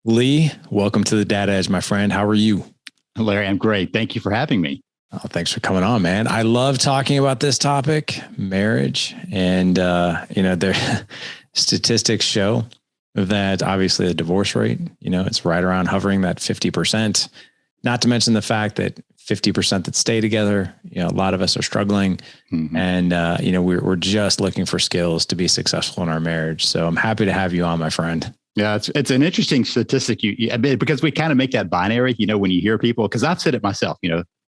Lee, welcome to the Data Edge, my friend. How are you? Larry, I'm great. Thank you for having me. Oh, thanks for coming on, man. I love talking about this topic, marriage. And, their statistics show that obviously the divorce rate, it's right around hovering that 50%, not to mention the fact that 50% that stay together, a lot of us are struggling and, we're just looking for skills to be successful in our marriage. So I'm happy to have you on, my friend. Yeah, it's an interesting statistic because we kind of make that binary, when you hear people, because I've said it myself,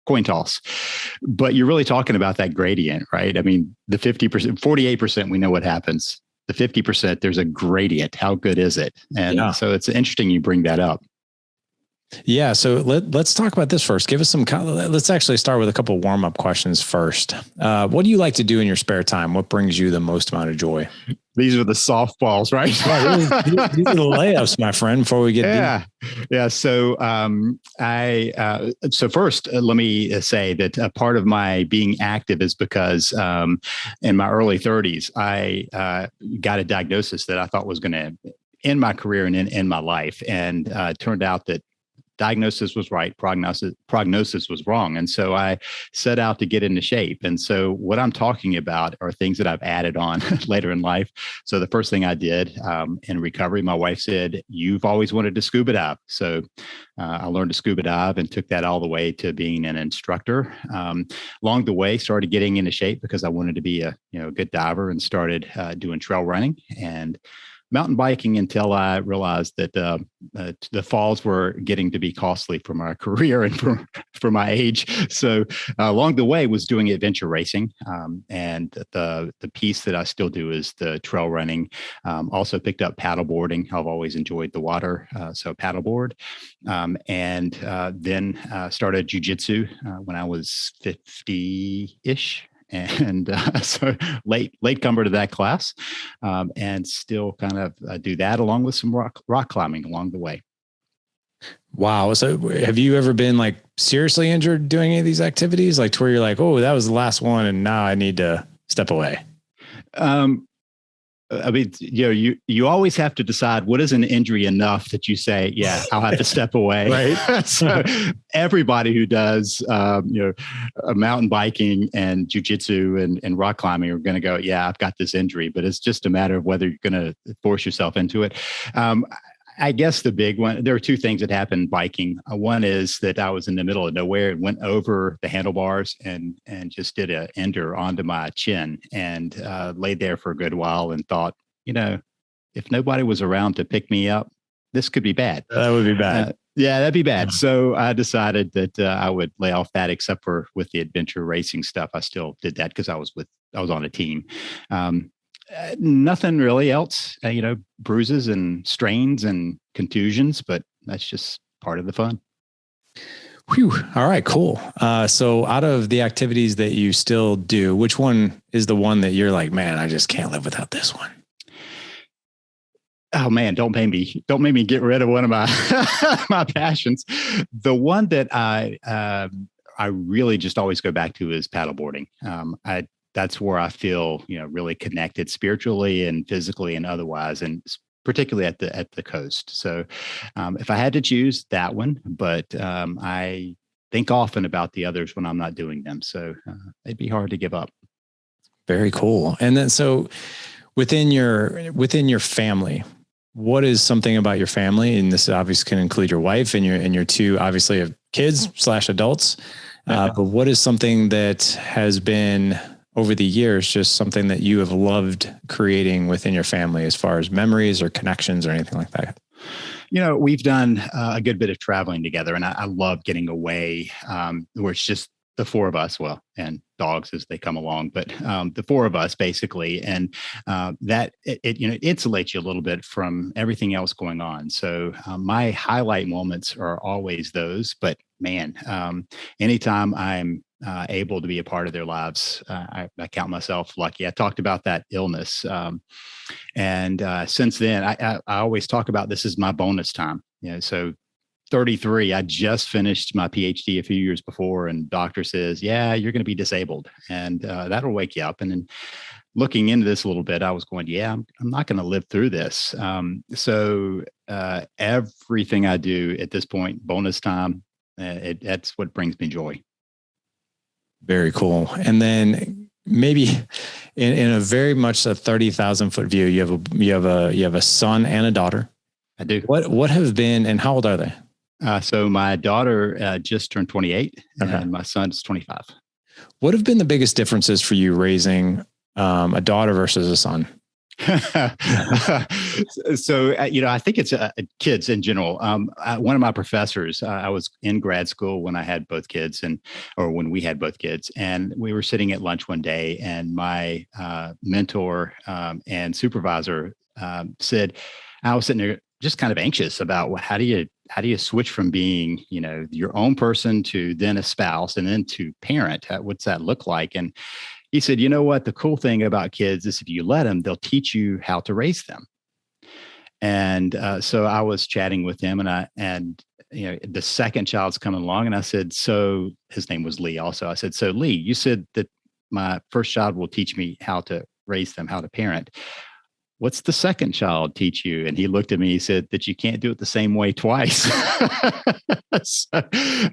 coin toss, but you're really talking about that gradient, right? I mean, the 50%, 48%, we know what happens. The 50%, there's a gradient. How good is it? And so it's interesting you bring that up. Yeah. So let's talk about this first. Give us let's actually start with a couple of warm-up questions first. What do you like to do in your spare time? What brings you the most amount of joy? These are the softballs, right? These are the layups, my friend, before we get deep. Yeah. So so first, let me say that part of my being active is because in my early 30s, I got a diagnosis that I thought was going to end my career and end my life. And it turned out that diagnosis was right, prognosis was wrong. And so I set out to get into shape. And so what I'm talking about are things that I've added on later in life. So the first thing I did in recovery, my wife said, "You've always wanted to scuba dive." So I learned to scuba dive and took that all the way to being an instructor. Along the way, started getting into shape because I wanted to be a good diver and started doing trail running and mountain biking until I realized that the falls were getting to be costly for my career and for my age. So along the way was doing adventure racing. And the piece that I still do is the trail running. Also picked up paddleboarding. I've always enjoyed the water. So paddleboard. And then started Jiu Jitsu when I was 50-ish. And so late comer to that class, and still kind of do that along with some rock climbing along the way. Wow. So have you ever been like seriously injured doing any of these activities? Like to where you're like, oh, that was the last one and now I need to step away? I mean, you always have to decide what is an injury enough that you say, yeah, I'll have to step away. Right. So everybody who does, mountain biking and jujitsu and rock climbing are going to go, yeah, I've got this injury, but it's just a matter of whether you're going to force yourself into it. I guess the big one, there are two things that happened biking. One is that I was in the middle of nowhere and went over the handlebars and just did an ender onto my chin and laid there for a good while and thought, if nobody was around to pick me up, this could be bad. That would be bad. Yeah, that'd be bad. So I decided that I would lay off that, except for with the adventure racing stuff. I still did that because I was on a team. Nothing really else, bruises and strains and contusions, but that's just part of the fun. Whew. All right, cool. So out of the activities that you still do, which one is the one that you're like, man, I just can't live without this one? Oh man, don't make me get rid of one of my my passions. The one that I really just always go back to is paddleboarding. That's where I feel, really connected spiritually and physically and otherwise, and particularly at the coast. So if I had to choose that one, but I think often about the others when I'm not doing them. So it'd be hard to give up. Very cool. And then, so within your family, what is something about your family? And this obviously can include your wife and your two, obviously, kids / adults. But what is something that has been over the years, just something that you have loved creating within your family as far as memories or connections or anything like that? We've done a good bit of traveling together, and I love getting away where it's just the four of us, and dogs as they come along, but the four of us basically, and that it insulates you a little bit from everything else going on. So my highlight moments are always those, but man, anytime I'm able to be a part of their lives, I count myself lucky. I talked about that illness, and since then, I always talk about this as my bonus time. So 33, I just finished my Ph.D. a few years before, and doctor says, yeah, you're going to be disabled, and that'll wake you up. And then looking into this a little bit, I was going, yeah, I'm not going to live through this. So everything I do at this point, bonus time, that's what brings me joy. Very cool. And then maybe in a very much a 30,000 foot view, you have a son and a daughter. I do. What have been, and how old are they? So my daughter just turned 28 Okay. and my son's 25. What have been the biggest differences for you raising a daughter versus a son? So, I think it's kids in general. One of my professors, I was in grad school when I had both kids or when we had both kids, and we were sitting at lunch one day, and my mentor and supervisor said, I was sitting there just kind of anxious about how do you switch from being, your own person to then a spouse and then to parent? What's that look like? And he said, you know what? The cool thing about kids is if you let them, they'll teach you how to raise them. And so I was chatting with him, and the second child's coming along, and I said, so his name was Lee also. I said, so Lee, you said that my first child will teach me how to raise them, how to parent. What's the second child teach you? And he looked at me, he said that you can't do it the same way twice. So,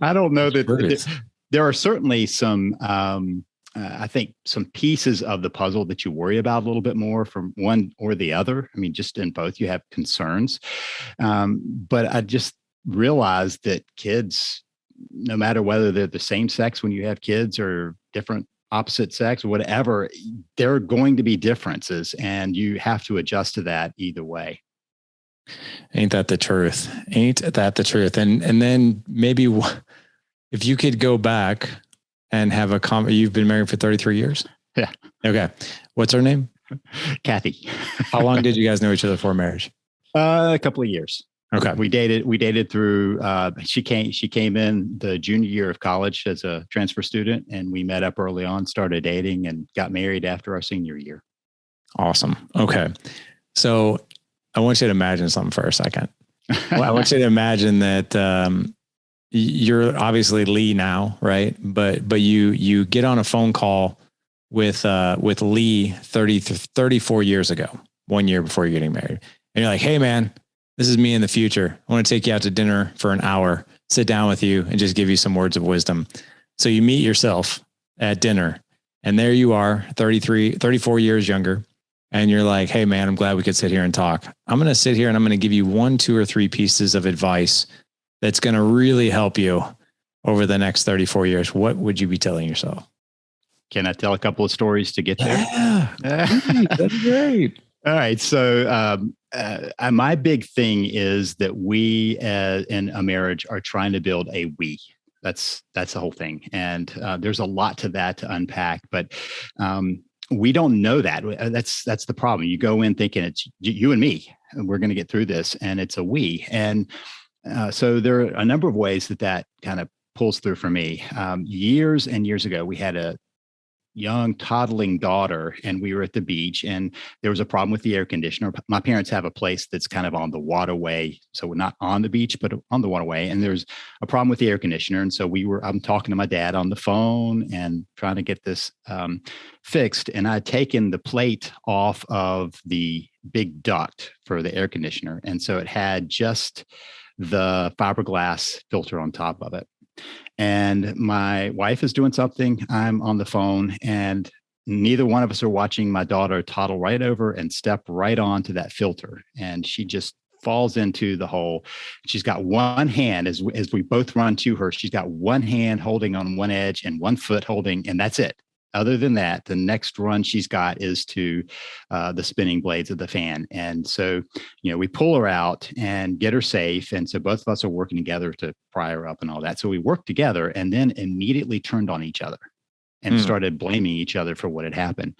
I don't know that there are certainly some, I think some pieces of the puzzle that you worry about a little bit more from one or the other. I mean, just in both, you have concerns. But I just realized that kids, no matter whether they're the same sex when you have kids or different opposite sex or whatever, there are going to be differences, and you have to adjust to that either way. Ain't that the truth? Ain't that the truth? And then maybe if you could go back and have you've been married for 33 years? Yeah. Okay. What's her name? Kathy. How long did you guys know each other before marriage? A couple of years. Okay. We dated through, she came in the junior year of college as a transfer student, and we met up early on, started dating, and got married after our senior year. Awesome. Okay. So I want you to imagine something for a second. I want you to imagine that, you're obviously Lee now, right? But you get on a phone call with Lee 34 years ago, 1 year before you're getting married. And you're like, hey man, this is me in the future. I want to take you out to dinner for an hour, sit down with you and just give you some words of wisdom. So you meet yourself at dinner, and there you are, 34 years younger. And you're like, hey man, I'm glad we could sit here and talk. I'm going to sit here and I'm going to give you 1, 2, or 3 pieces of advice that's going to really help you over the next 34 years. What would you be telling yourself? Can I tell a couple of stories to get there? Yeah, that's great. All right. So my big thing is that we in a marriage are trying to build a we. That's the whole thing. And there's a lot to that to unpack, but we don't know that. That's the problem. You go in thinking it's you and me, and we're going to get through this, and it's a we. And so there are a number of ways that kind of pulls through for me. Years and years ago, we had a young toddling daughter, and we were at the beach, and there was a problem with the air conditioner. My parents have a place that's kind of on the waterway, so we're not on the beach, but on the waterway. And there's a problem with the air conditioner, and so I'm talking to my dad on the phone and trying to get this fixed. And I'd taken the plate off of the big duct for the air conditioner, and so it had just the fiberglass filter on top of it. And my wife is doing something. I'm on the phone, and neither one of us are watching my daughter toddle right over and step right onto that filter. And she just falls into the hole. She's got one hand as we both run to her. She's got one hand holding on one edge and one foot holding, and that's it. Other than that, the next run she's got is to the spinning blades of the fan. And so, we pull her out and get her safe. And so both of us are working together to pry her up and all that. So we worked together and then immediately turned on each other and started blaming each other for what had happened.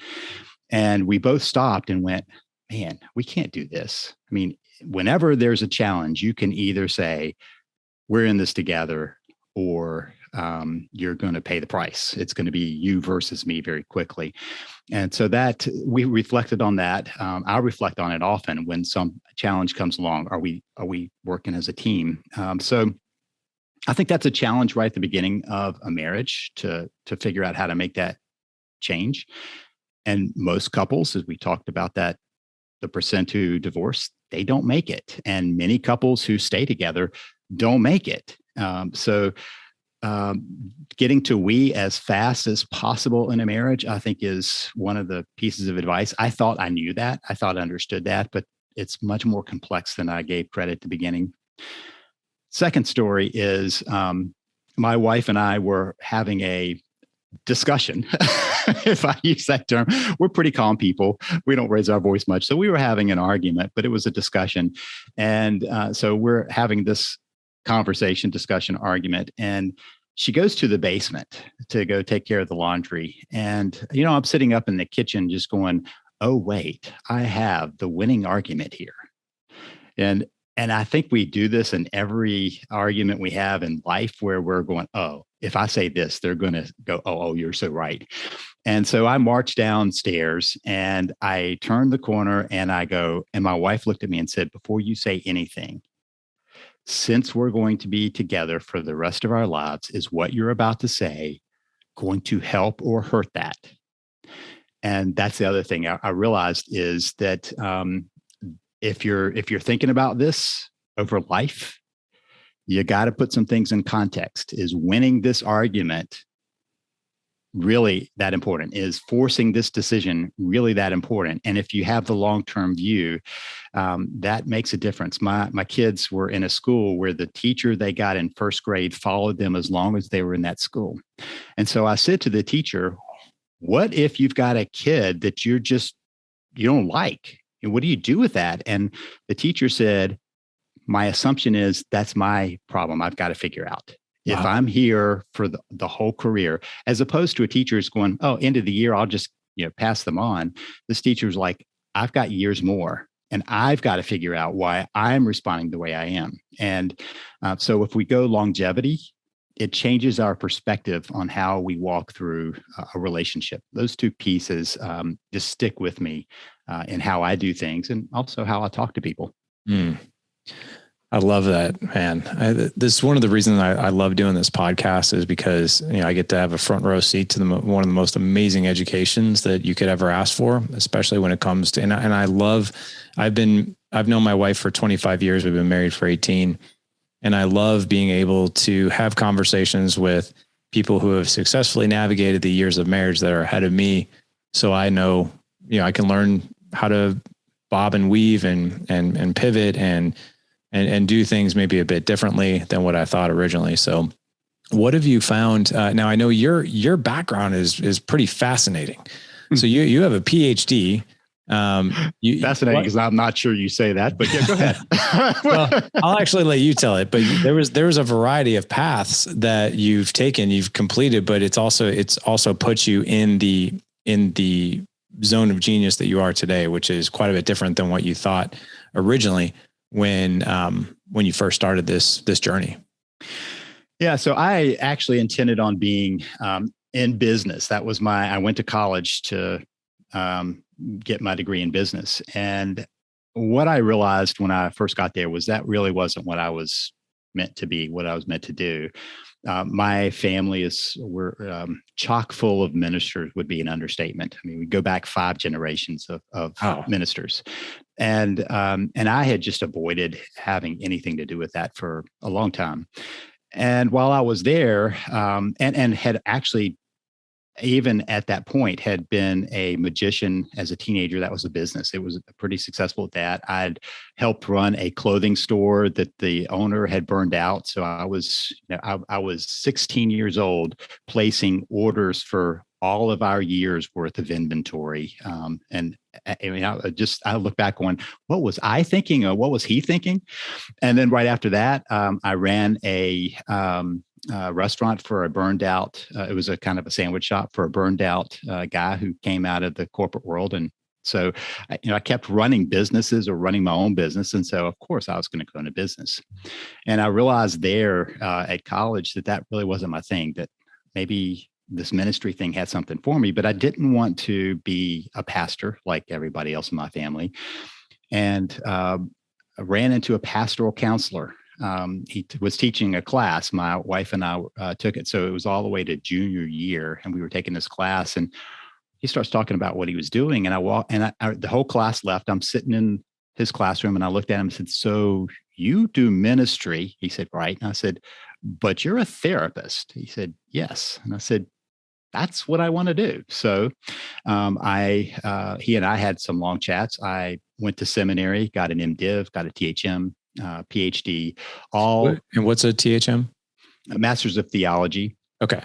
And we both stopped and went, man, we can't do this. I mean, whenever there's a challenge, you can either say, we're in this together, or you're going to pay the price. It's going to be you versus me very quickly. And so that we reflected on that. I reflect on it often when some challenge comes along. Are we working as a team? So I think that's a challenge right at the beginning of a marriage to figure out how to make that change. And most couples, as we talked about that, the percent who divorce, they don't make it. And many couples who stay together don't make it. Getting to we as fast as possible in a marriage, I think, is one of the pieces of advice. I thought I knew that. I thought I understood that, but it's much more complex than I gave credit at the beginning. Second story is my wife and I were having a discussion. If I use that term, we're pretty calm people. We don't raise our voice much. So we were having an argument, but it was a discussion. And so we're having this discussion, argument. And she goes to the basement to go take care of the laundry. And, I'm sitting up in the kitchen just going, oh, wait, I have the winning argument here. And I think we do this in every argument we have in life where we're going, oh, if I say this, they're going to go, oh, you're so right. And so I marched downstairs and I turned the corner and I go, and my wife looked at me and said, before you say anything, since we're going to be together for the rest of our lives, is what you're about to say going to help or hurt that? And that's the other thing I realized is that if you're thinking about this over life, you got to put some things in context. Is winning this argument really that important? Is forcing this decision really that important? And if you have the long-term view, that makes a difference. My kids were in a school where the teacher they got in first grade followed them as long as they were in that school. And so I said to the teacher, what if you've got a kid that you don't like? And what do you do with that? And the teacher said, my assumption is that's my problem. I've got to figure out. Wow. If I'm here for the whole career, as opposed to a teacher who's going, oh, end of the year, I'll just pass them on. This teacher's like, I've got years more and I've got to figure out why I'm responding the way I am. And so if we go longevity, it changes our perspective on how we walk through a relationship. Those two pieces just stick with me in how I do things and also how I talk to people. I love that, man. This is one of the reasons I love doing this podcast is because I get to have a front row seat to one of the most amazing educations that you could ever ask for, especially when it comes to. And I love. I've known my wife for 25 years. We've been married for 18, and I love being able to have conversations with people who have successfully navigated the years of marriage that are ahead of me. So I know, I can learn how to bob and weave and pivot and do things maybe a bit differently than what I thought originally. So what have you found? Now I know your background is pretty fascinating. So you have a PhD. Fascinating because I'm not sure you say that, but yeah, go ahead. Well, I'll actually let you tell it, but there was a variety of paths that you've taken, you've completed, but it's also put you in the zone of genius that you are today, which is quite a bit different than what you thought originally when you first started this journey. Yeah. So I actually intended on being in business. That was I went to college to get my degree in business. And what I realized when I first got there was that really wasn't what I was meant to be, what I was meant to do. My family we're chock full of ministers would be an understatement. I mean, we go back 5 generations of ministers. And I had just avoided having anything to do with that for a long time. And while I was there, and had actually, even at that point, had been a magician as a teenager. That was a business. It was pretty successful at that. I'd helped run a clothing store that the owner had burned out. So I was 16 years old, placing orders for all of our years worth of inventory. And I mean, I look back on what was I thinking or what was he thinking? And then right after that, I ran a restaurant for a burned out. It was a kind of a sandwich shop for a burned out guy who came out of the corporate world. And so, I kept running businesses or running my own business. And so, of course, I was going to go into business. And I realized there at college that really wasn't my thing, that maybe this ministry thing had something for me, but I didn't want to be a pastor like everybody else in my family. And I ran into a pastoral counselor. He was teaching a class. My wife and I took it. So it was all the way to junior year, and we were taking this class. And he starts talking about what he was doing. And the whole class left. I'm sitting in his classroom and I looked at him and said, "So you do ministry?" He said, "Right." And I said, "But you're a therapist." He said, "Yes." And I said, "That's what I want to do." So he and I had some long chats. I went to seminary, got an MDiv, got a THM, Ph.D, And what's a THM? A Master's of Theology. Okay.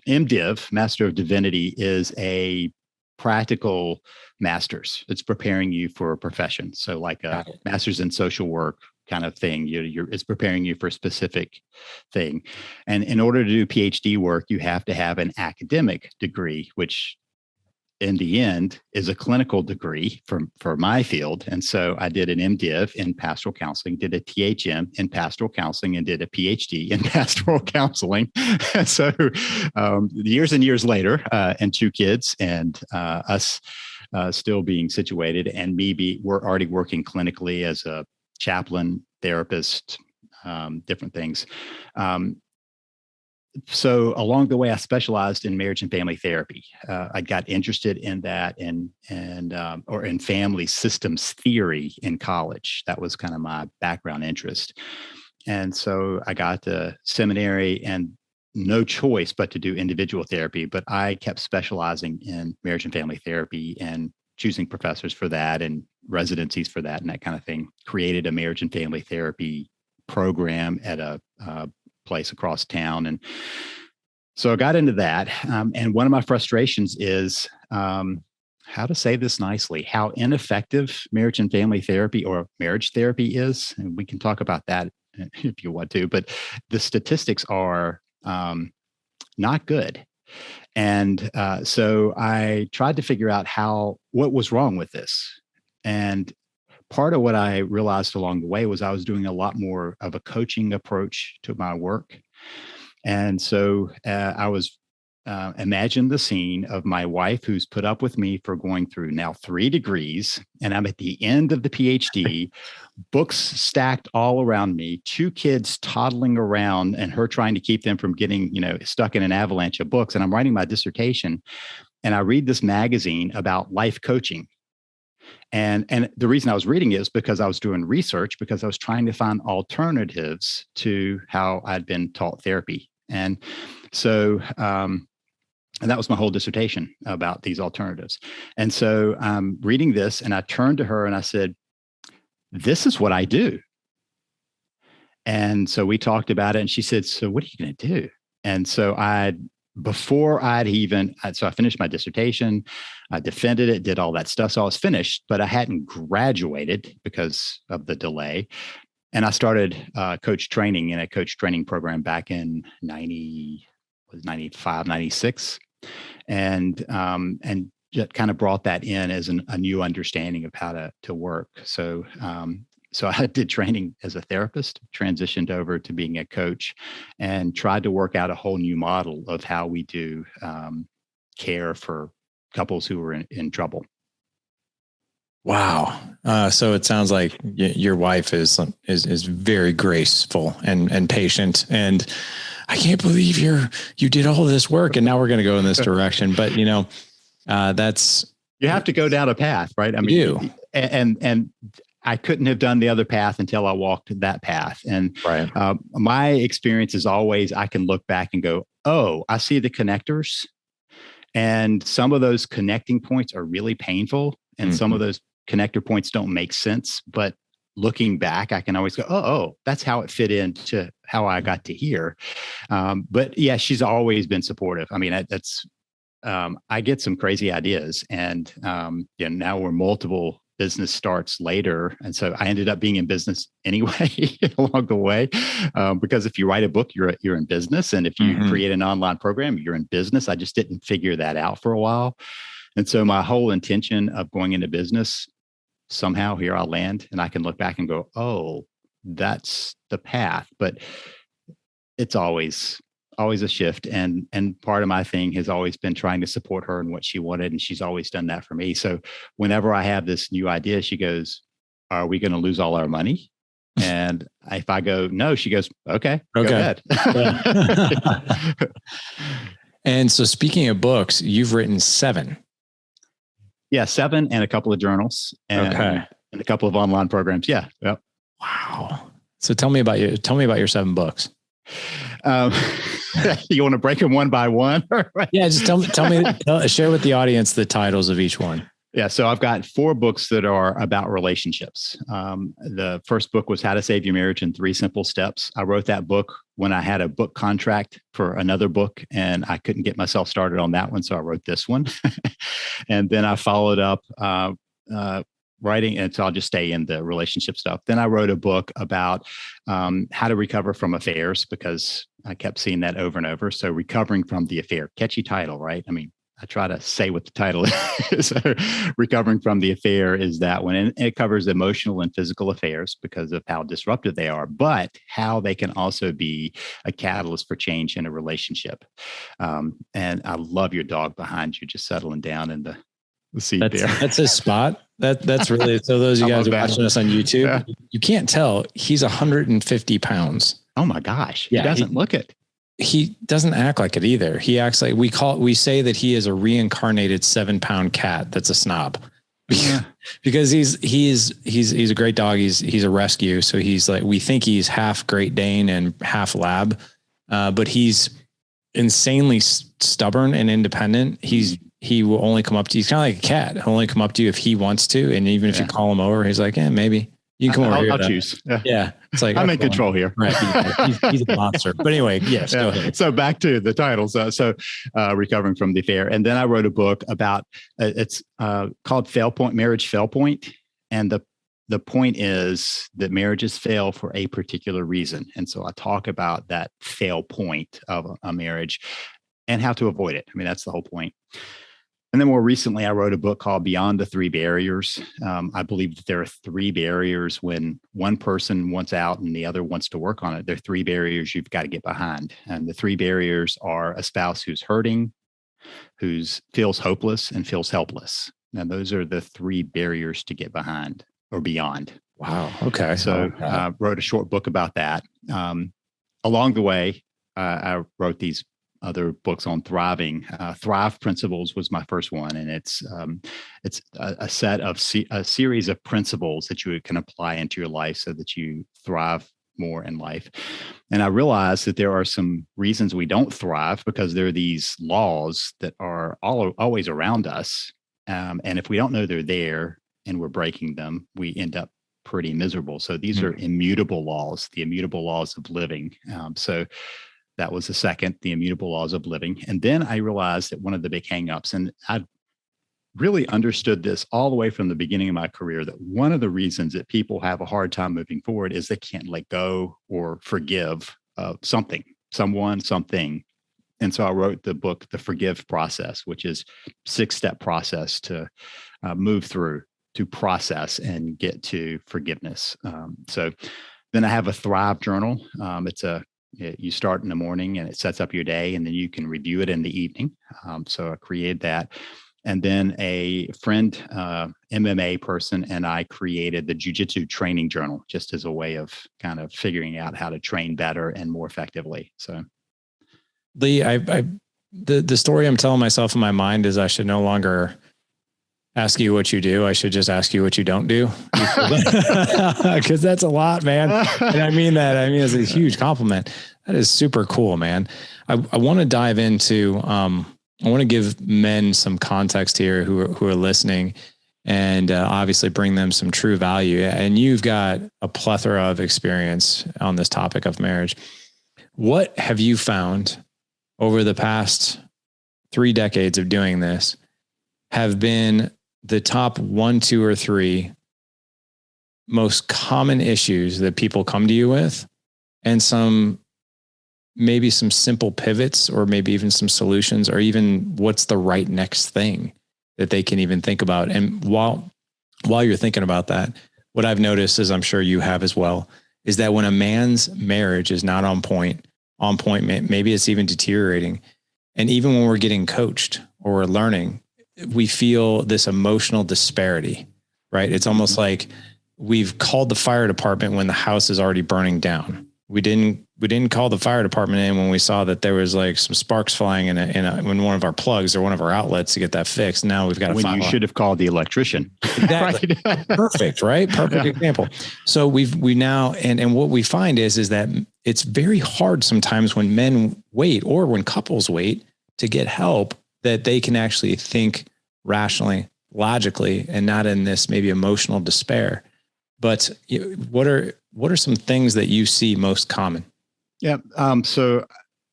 MDiv, Master of Divinity, is a practical master's. It's preparing you for a profession. So like a master's in social work kind of thing. It's preparing you for a specific thing. And in order to do PhD work, you have to have an academic degree, which in the end is a clinical degree for my field. And so I did an MDiv in pastoral counseling, did a THM in pastoral counseling, and did a PhD in pastoral counseling. So years and years later, and 2 kids, and us still being situated, and we're already working clinically as a chaplain, therapist, different things. So along the way, I specialized in marriage and family therapy. I got interested in that or in family systems theory in college. That was kind of my background interest. And so I got to seminary and no choice but to do individual therapy. But I kept specializing in marriage and family therapy and choosing professors for that and residencies for that and that kind of thing. Created a marriage and family therapy program at a place across town. And so I got into that. And one of my frustrations is how to say this nicely, how ineffective marriage and family therapy or marriage therapy is. And we can talk about that if you want to, but the statistics are not good. And so I tried to figure out what was wrong with this. And part of what I realized along the way was I was doing a lot more of a coaching approach to my work. And so I was imagine the scene of my wife who's put up with me for going through now 3 degrees, and I'm at the end of the PhD, books stacked all around me, 2 kids toddling around, and her trying to keep them from getting, stuck in an avalanche of books. And I'm writing my dissertation, and I read this magazine about life coaching. And the reason I was reading it is because I was doing research, because I was trying to find alternatives to how I'd been taught therapy. And so, and that was my whole dissertation about these alternatives. And so I'm reading this, and I turned to her and I said, "This is what I do." And so we talked about it, and she said, "So what are you going to do?" And so I finished my dissertation, I defended it, did all that stuff. So I was finished, but I hadn't graduated because of the delay. And I started coach training in a coach training program back in 95, 96. And just kind of brought that in as a new understanding of how to work. So I did training as a therapist, transitioned over to being a coach, and tried to work out a whole new model of how we do care for couples who were in trouble. Wow. So it sounds like your wife is very graceful and patient, and I can't believe you did all this work and now we're going to go in this direction. But that's, you have to go down a path, right? I mean, and I couldn't have done the other path until I walked that path. And right. My experience is always, I can look back and go, "Oh, I see the connectors." And some of those connecting points are really painful. And some of those connector points don't make sense. But looking back, I can always go, oh, that's how it fit into how I got to here. But yeah, she's always been supportive. I mean, I get some crazy ideas, and now we're multiple business starts later. And so I ended up being in business anyway along the way, because if you write a book, you're in business. And if you create an online program, you're in business. I just didn't figure that out for a while. And so my whole intention of going into business, somehow here I'll land, and I can look back and go, "Oh, that's the path." But it's always a shift. And part of my thing has always been trying to support her in what she wanted. And she's always done that for me. So whenever I have this new idea, she goes, "Are we going to lose all our money?" And if I go, "No," she goes, okay. Go ahead. And so speaking of books, you've written 7. Yeah, 7 and a couple of journals and a couple of online programs. Yeah. Yep. Wow. So tell me about your 7 books. You want to break them one by one? Yeah, just share with the audience the titles of each one. Yeah, so I've got 4 books that are about relationships. The first book was How to Save Your Marriage in 3 Simple Steps. I wrote that book when I had a book contract for another book, and I couldn't get myself started on that one, so I wrote this one. And then I followed up writing, and so I'll just stay in the relationship stuff. Then I wrote a book about how to recover from affairs, because I kept seeing that over and over. So recovering from the affair, catchy title, right? I mean, I try to say what the title is. So recovering from the affair is that one. And it covers emotional and physical affairs because of how disruptive they are, but how they can also be a catalyst for change in a relationship. And I love your dog behind you, just settling down in the seat there. That's his spot. That's really, so those of you guys who are watching us on YouTube, you can't tell, he's 150 pounds. Oh my gosh. He doesn't look it. He doesn't act like it either. He acts like we say that he is a reincarnated 7-pound cat. That's a snob. Yeah. Because he's a great dog. He's a rescue. So he's like, we think he's half Great Dane and half lab. But he's insanely stubborn and independent. He will only come up to you. He's kind of like a cat. He'll only come up to you if he wants to. And even if you call him over, he's like, maybe. You can come over here. I'll choose. Yeah. It's like, I'm in control here. Right. He's a monster. But anyway, yes. Go ahead. So back to the titles. Recovering from the affair. And then I wrote a book about, it's called Fail Point, Marriage Fail Point. And the point is that marriages fail for a particular reason. And so I talk about that fail point of a marriage and how to avoid it. I mean, that's the whole point. And then more recently, I wrote a book called Beyond the 3 Barriers. I believe that there are 3 barriers when one person wants out and the other wants to work on it. There are 3 barriers you've got to get behind. And the 3 barriers are a spouse who's hurting, who feels hopeless, and feels helpless. Now, those are the 3 barriers to get behind or beyond. Wow. Okay. So I wrote a short book about that. Along the way, I wrote these other books on thriving. Thrive Principles was my first one, and it's a set of a series of principles that you can apply into your life so that you thrive more in life. And I realized that there are some reasons we don't thrive because there are these laws that are always around us, and if we don't know they're there and we're breaking them, we end up pretty miserable. So these are immutable laws, the immutable laws of living. So that was the second, the immutable laws of living. And then I realized that one of the big hangups, and I really understood this all the way from the beginning of my career, that one of the reasons that people have a hard time moving forward is they can't let go or forgive something, someone, something. And so I wrote the book, The Forgive Process, which is 6-step process to move through, to process and get to forgiveness. So then I have a Thrive journal. You start in the morning and it sets up your day, and then you can review it in the evening. So I created that. And then a friend, MMA person, and I created the Jiu Jitsu training journal just as a way of kind of figuring out how to train better and more effectively. So, Lee, the story I'm telling myself in my mind is I should no longer ask you what you do. I should just ask you what you don't do, because that's a lot, man. And I mean that. I mean, it's a huge compliment. That is super cool, man. I want to dive into, I want to give men some context here who are listening, and obviously bring them some true value. And you've got a plethora of experience on this topic of marriage. What have you found over the past 3 decades of doing this have been the top 1, 2, or 3 most common issues that people come to you with, and maybe some simple pivots, or maybe even some solutions, or even what's the right next thing that they can even think about? And while you're thinking about that, what I've noticed, as I'm sure you have as well, is that when a man's marriage is not on point, maybe it's even deteriorating. And even when we're getting coached or we're learning, we feel this emotional disparity, right? It's almost like we've called the fire department when the house is already burning down. We didn't we didn't call the fire department in when we saw that there was like some sparks flying in one of our plugs or one of our outlets to get that fixed. Now we've got when you should have called the electrician. Exactly. Right? Perfect. Right. Perfect example. So we now, and what we find is that it's very hard sometimes when men wait or when couples wait to get help, that they can actually think rationally, logically, and not in this maybe emotional despair. But what are some things that you see most common? Yeah. I'm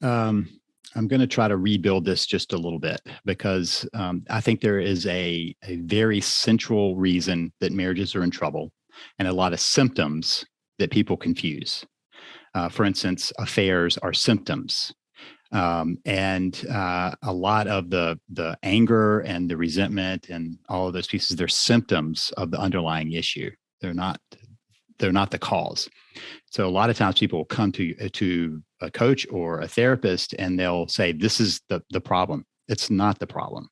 going to try to rebuild this just a little bit, because I think there is a very central reason that marriages are in trouble, and a lot of symptoms that people confuse. For instance, affairs are symptoms. And a lot of the anger and the resentment and all of those pieces, they're symptoms of the underlying issue. They're not the cause. So a lot of times people will come to a coach or a therapist and they'll say, this is the problem. It's not the problem.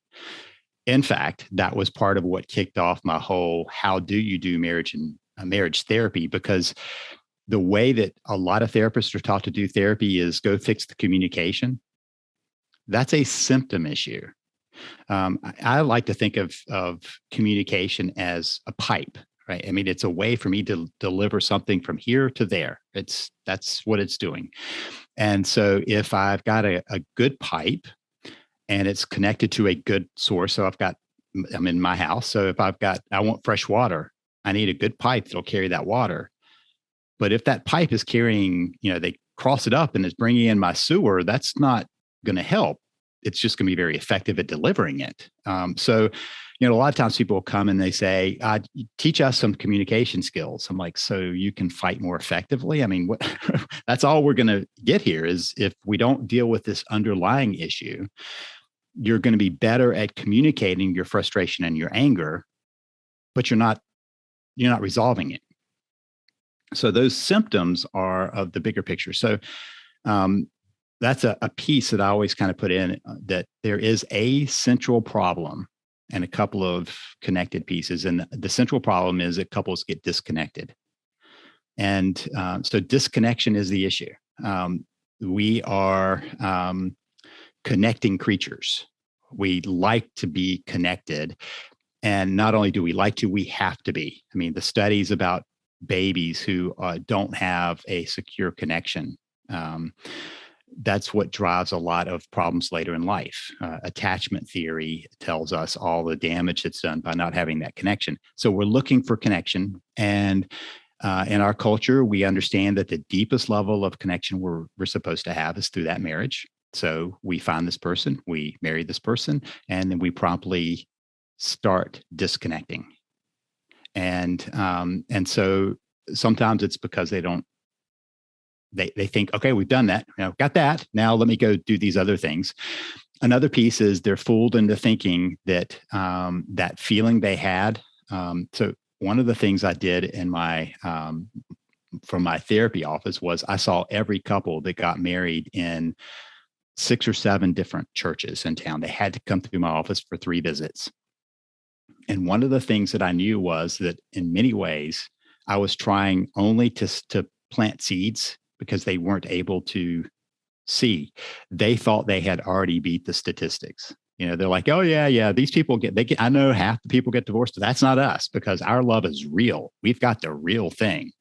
In fact, that was part of what kicked off my whole how do you do marriage and marriage therapy, because the way that a lot of therapists are taught to do therapy is go fix the communication. That's a symptom issue. I like to think of communication as a pipe. Right. I mean, it's a way for me to deliver something from here to there. That's what it's doing. And so if I've got a good pipe and it's connected to a good source, so I'm in my house. So if I want fresh water, I need a good pipe that'll carry that water. But if that pipe is carrying, they cross it up and it's bringing in my sewer, that's not going to help. It's just going to be very effective at delivering it. So a lot of times people will come and they say, teach us some communication skills. I'm like, so you can fight more effectively? I mean, that's all we're going to get here is if we don't deal with this underlying issue, you're going to be better at communicating your frustration and your anger, but you're not resolving it. So those symptoms are of the bigger picture. So that's a piece that I always kind of put in, that there is a central problem and a couple of connected pieces. And the central problem is that couples get disconnected. And so disconnection is the issue. We are connecting creatures. We like to be connected. And not only do we like to, we have to be. I mean, the studies about babies who don't have a secure connection, that's what drives a lot of problems later in life. Attachment theory tells us all the damage that's done by not having that connection. So we're looking for connection. And in our culture, we understand that the deepest level of connection we're supposed to have is through that marriage. So we find this person, we marry this person, and then we promptly start disconnecting. And so sometimes it's because they think, okay, we've done that. Got that. Now let me go do these other things. Another piece is they're fooled into thinking that that feeling they had. So one of the things I did in from my therapy office was I saw every couple that got married in 6 or 7 different churches in town. They had to come through my office for 3 visits. And one of the things that I knew was that in many ways, I was trying only to plant seeds, because they weren't able to see. They thought they had already beat the statistics. They're like, oh yeah, these people I know half the people get divorced. That's not us, because our love is real. We've got the real thing.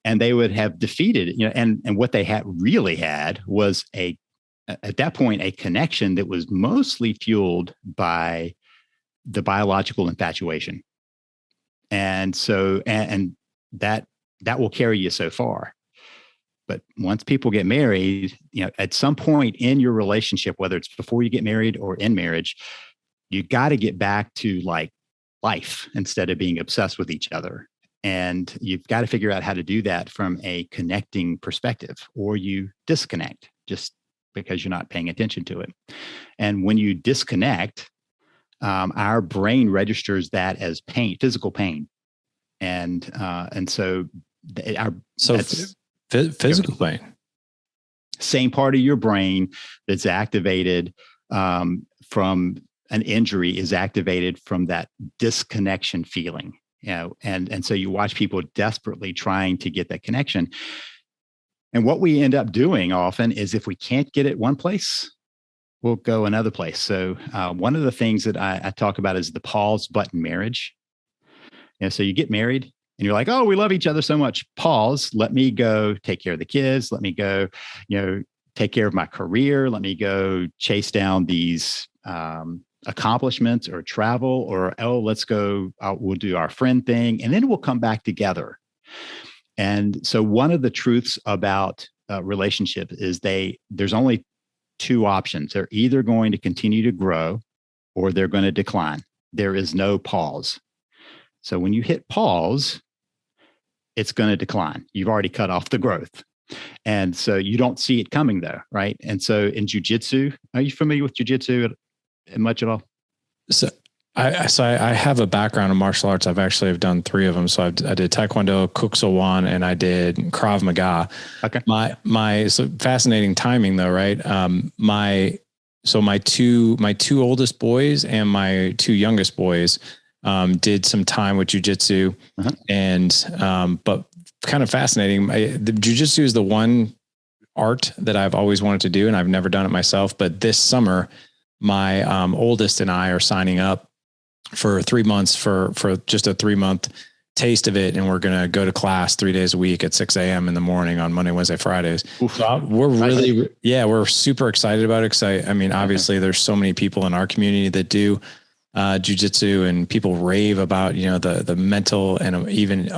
And they would have defeated, and what they really had was at that point, a connection that was mostly fueled by the biological infatuation. And so, and that will carry you so far. But once people get married, at some point in your relationship, whether it's before you get married or in marriage, you got to get back to like life instead of being obsessed with each other. And you've got to figure out how to do that from a connecting perspective, or you disconnect just because you're not paying attention to it. And when you disconnect, our brain registers that as pain, physical pain. And so physical pain, same part of your brain that's activated from an injury is activated from that disconnection feeling. And so you watch people desperately trying to get that connection. And what we end up doing often is if we can't get it one place, we'll go another place. So one of the things that I talk about is the pause button marriage. So you get married and you're like, oh, we love each other so much. Pause. Let me go take care of the kids. Let me go, take care of my career. Let me go chase down these accomplishments or travel, or, oh, let's go, we'll do our friend thing. And then we'll come back together. And so one of the truths about relationship is there's only two options. They're either going to continue to grow or they're going to decline. There is no pause. So when you hit pause, it's going to decline. You've already cut off the growth. And so you don't see it coming though, right? And so in Jiu Jitsu, are you familiar with Jiu Jitsu much at all? So I have a background in martial arts. I've done 3 of them. So I did Taekwondo, Kuk Sool and I did Krav Maga. Okay. So fascinating timing though, right? My two oldest boys and my 2 youngest boys did some time with jujitsu, but kind of fascinating. The jujitsu is the one art that I've always wanted to do, and I've never done it myself. But this summer, my oldest and I are signing up for 3 months for just a 3-month taste of it, and we're gonna go to class 3 days a week at 6 a.m. in the morning on Monday, Wednesday, Fridays. So we're super excited about it. Because obviously, there's so many people in our community that do jiu-jitsu, and people rave about the mental and even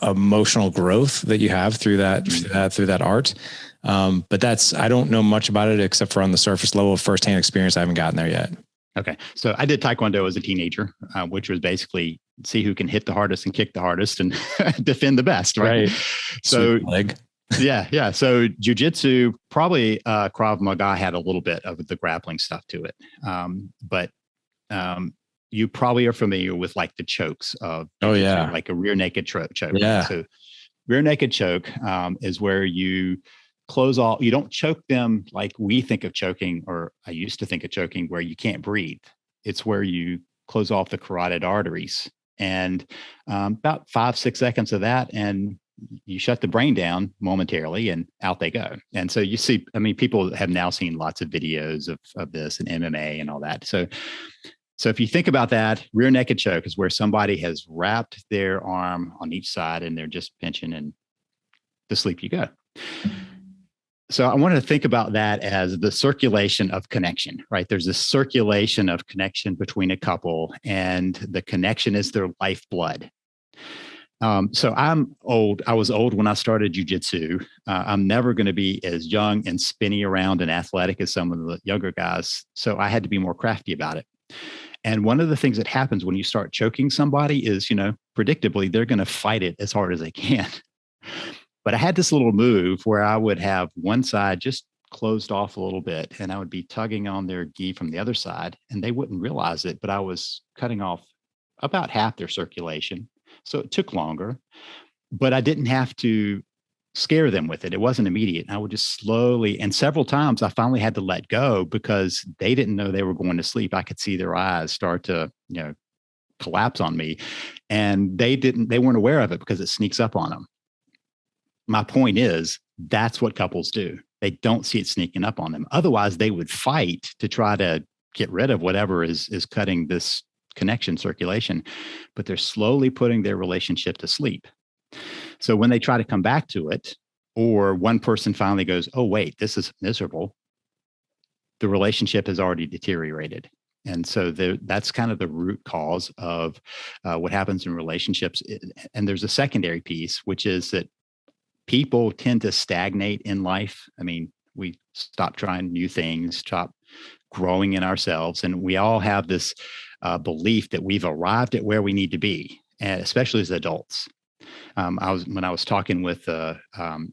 emotional growth that you have through that art. But I don't know much about it except for on the surface level of firsthand experience. I haven't gotten there yet. Okay. So I did Taekwondo as a teenager, which was basically see who can hit the hardest and kick the hardest and defend the best. Right. So leg. Yeah. So jiu-jitsu, probably Krav Maga had a little bit of the grappling stuff to it. But you probably are familiar with like the chokes of like a rear naked choke. Yeah. Right? So rear naked choke is where you close all. You don't choke them like we think of choking, or I used to think of choking, where you can't breathe. It's where you close off the carotid arteries, and about 5-6 seconds of that, and you shut the brain down momentarily, and out they go. And so you see, people have now seen lots of videos of this and MMA and all that. So if you think about that, rear naked choke is where somebody has wrapped their arm on each side and they're just pinching, and to sleep you go. So I wanted to think about that as the circulation of connection, right? There's a circulation of connection between a couple, and the connection is their lifeblood. So I'm old. I was old when I started jiu-jitsu. I'm never going to be as young and spinny around and athletic as some of the younger guys. So I had to be more crafty about it. And one of the things that happens when you start choking somebody is, predictably, they're going to fight it as hard as they can. But I had this little move where I would have one side just closed off a little bit, and I would be tugging on their gi from the other side, and they wouldn't realize it, but I was cutting off about half their circulation. So it took longer, but I didn't have to scare them with it. It wasn't immediate. I would just slowly, and several times I finally had to let go because they didn't know they were going to sleep. I could see their eyes start to, collapse on me, and they weren't aware of it because it sneaks up on them. My point is, that's what couples do. They don't see it sneaking up on them. Otherwise, they would fight to try to get rid of whatever is cutting this connection circulation, but they're slowly putting their relationship to sleep. So when they try to come back to it, or one person finally goes, oh, wait, this is miserable, the relationship has already deteriorated. And so that's kind of the root cause of what happens in relationships. And there's a secondary piece, which is that people tend to stagnate in life. We stop trying new things, stop growing in ourselves. And we all have this belief that we've arrived at where we need to be, and especially as adults. When I was talking with the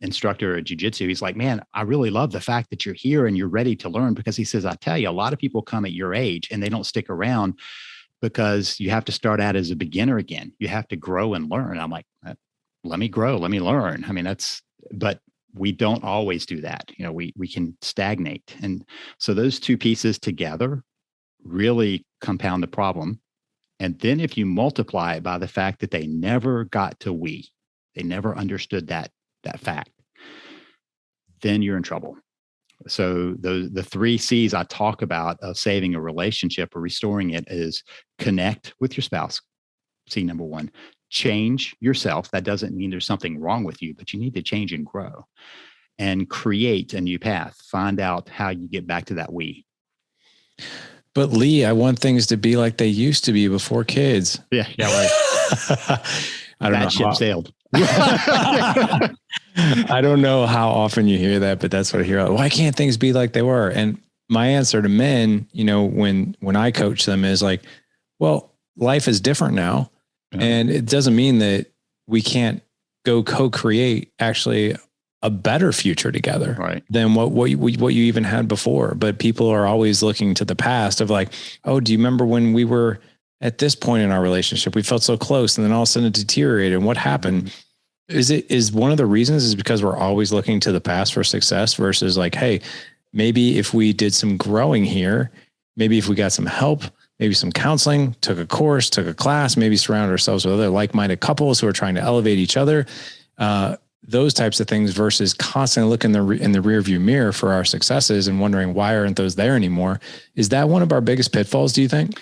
instructor at jiu-jitsu, he's like, man, I really love the fact that you're here and you're ready to learn, because he says, I tell you, a lot of people come at your age and they don't stick around because you have to start out as a beginner again. You have to grow and learn. I'm like, let me grow, let me learn. But we don't always do that. We can stagnate. And so those two pieces together really compound the problem. And then if you multiply it by the fact that they never got to they never understood that fact, then you're in trouble. So the 3 C's I talk about of saving a relationship or restoring it is connect with your spouse. C number 1, change yourself. That doesn't mean there's something wrong with you, but you need to change and grow and create a new path. Find out how you get back to that we. But Lee, I want things to be like they used to be before kids. Yeah, right. I don't know. That ship sailed. I don't know how often you hear that, but that's what I hear. Why can't things be like they were? And my answer to men, when I coach them is like, well, life is different now. Yeah. And it doesn't mean that we can't go co-create actually a better future together than what you even had before. But people are always looking to the past of like, oh, do you remember when we were at this point in our relationship, we felt so close and then all of a sudden it deteriorated, and what happened? Is one of the reasons is because we're always looking to the past for success versus like, hey, maybe if we did some growing here, maybe if we got some help, maybe some counseling, took a course, took a class, maybe surround ourselves with other like-minded couples who are trying to elevate each other, those types of things versus constantly looking in the rear view mirror for our successes and wondering why aren't those there anymore. Is that one of our biggest pitfalls, do you think?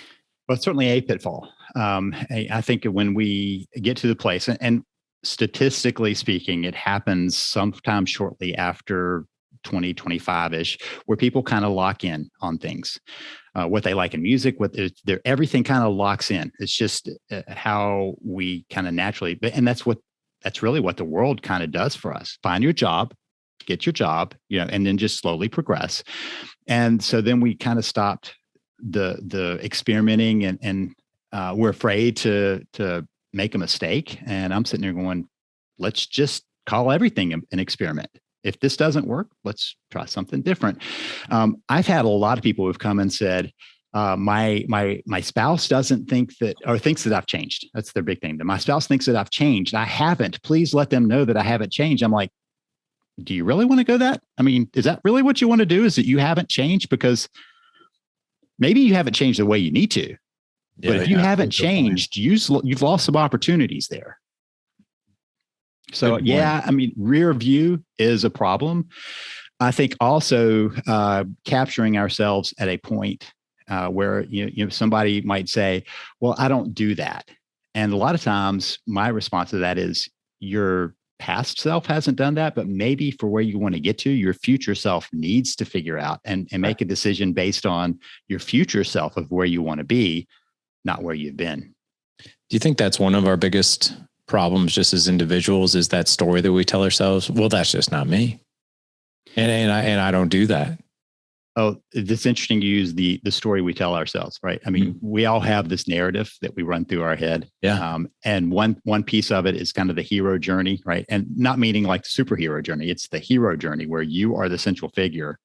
Well, it's certainly a pitfall. I think when we get to the place, and statistically speaking, it happens sometime shortly after 2025-ish, where people kind of lock in on things, what they like in music, everything kind of locks in. It's just how we kind of naturally, and that's really what the world kind of does for us. Find your job, get your job, and then just slowly progress. And so then we kind of stopped the experimenting, and we're afraid to make a mistake. And I'm sitting there going, let's just call everything an experiment. If this doesn't work, let's try something different. I've had a lot of people who've come and said, my spouse doesn't think that, or thinks that I've changed. That's their big thing. That my spouse thinks that I've changed. I haven't. Please let them know that I haven't changed. I'm like, do you really want to go that? I mean, is that really what you want to do? Is that you haven't changed? Because maybe you haven't changed the way you need to. Yeah, but if you haven't changed, you've lost some opportunities there. So, I mean, rear view is a problem. I think also capturing ourselves at a point where somebody might say, well, I don't do that. And a lot of times my response to that is your past self hasn't done that, but maybe for where you want to get to, your future self needs to figure out and make a decision based on your future self of where you want to be, not where you've been. Do you think that's one of our biggest problems just as individuals, is that story that we tell ourselves? Well, that's just not me. And I don't do that. Oh, it's interesting you use the story we tell ourselves, right? I mean, we all have this narrative that we run through our head. Yeah. And one piece of it is kind of the hero journey, right? And not meaning like the superhero journey. It's the hero journey where you are the central figure.